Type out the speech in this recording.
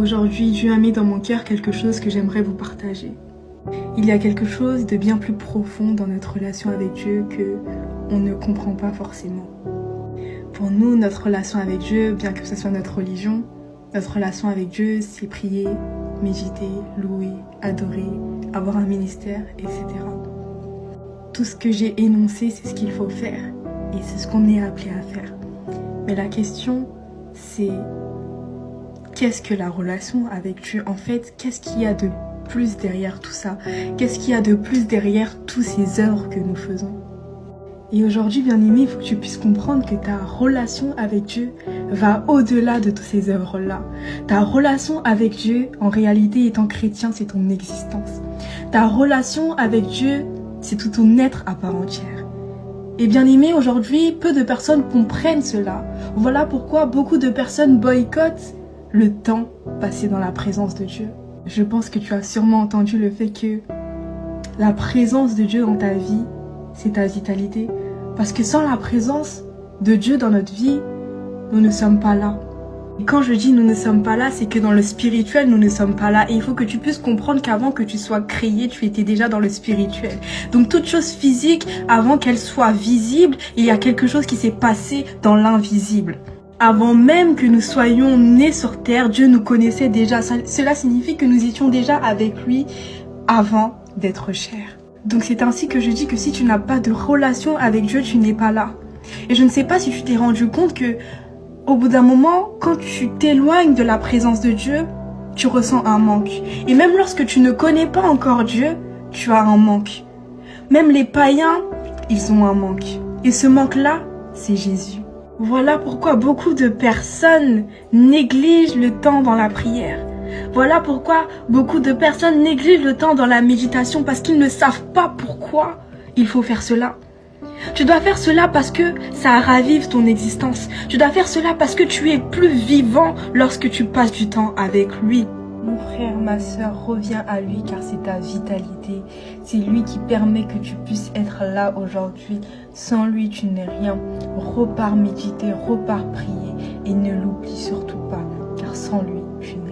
Aujourd'hui, Dieu a mis dans mon cœur quelque chose que j'aimerais vous partager. Il y a quelque chose de bien plus profond dans notre relation avec Dieu que on ne comprend pas forcément. Pour nous, notre relation avec Dieu, bien que ce soit notre religion, notre relation avec Dieu, c'est prier, méditer, louer, adorer, avoir un ministère, etc. Tout ce que j'ai énoncé, c'est ce qu'il faut faire et c'est ce qu'on est appelé à faire. Mais la question, c'est qu'est-ce que la relation avec Dieu? En fait, qu'est-ce qu'il y a de plus derrière tout ça? Qu'est-ce qu'il y a de plus derrière tous ces œuvres que nous faisons? Et aujourd'hui, bien-aimé, il faut que tu puisses comprendre que ta relation avec Dieu va au-delà de toutes ces œuvres-là. Ta relation avec Dieu, en réalité, étant chrétien, c'est ton existence. Ta relation avec Dieu, c'est tout ton être à part entière. Et bien-aimé, aujourd'hui, peu de personnes comprennent cela. Voilà pourquoi beaucoup de personnes boycottent le temps passé dans la présence de Dieu. Je pense que tu as sûrement entendu le fait que la présence de Dieu dans ta vie, c'est ta vitalité. Parce que sans la présence de Dieu dans notre vie, nous ne sommes pas là. Et quand je dis nous ne sommes pas là, c'est que dans le spirituel, nous ne sommes pas là. Et il faut que tu puisses comprendre qu'avant que tu sois créé, tu étais déjà dans le spirituel. Donc toute chose physique, avant qu'elle soit visible, il y a quelque chose qui s'est passé dans l'invisible. Avant même que nous soyons nés sur terre, Dieu nous connaissait déjà. Cela signifie que nous étions déjà avec lui avant d'être chair. Donc c'est ainsi que je dis que si tu n'as pas de relation avec Dieu, tu n'es pas là. Et je ne sais pas si tu t'es rendu compte que au bout d'un moment, quand tu t'éloignes de la présence de Dieu, tu ressens un manque. Et même lorsque tu ne connais pas encore Dieu, tu as un manque. Même les païens, ils ont un manque. Et ce manque-là, c'est Jésus. Voilà pourquoi beaucoup de personnes négligent le temps dans la prière. Voilà pourquoi beaucoup de personnes négligent le temps dans la méditation parce qu'ils ne savent pas pourquoi il faut faire cela. Tu dois faire cela parce que ça ravive ton existence. Tu dois faire cela parce que tu es plus vivant lorsque tu passes du temps avec lui. Mon frère, ma soeur, reviens à lui car c'est ta vitalité. C'est lui qui permet que tu puisses être là aujourd'hui. Sans lui, tu n'es rien. Repars méditer, repars prier et ne l'oublie surtout pas car sans lui, tu n'es rien.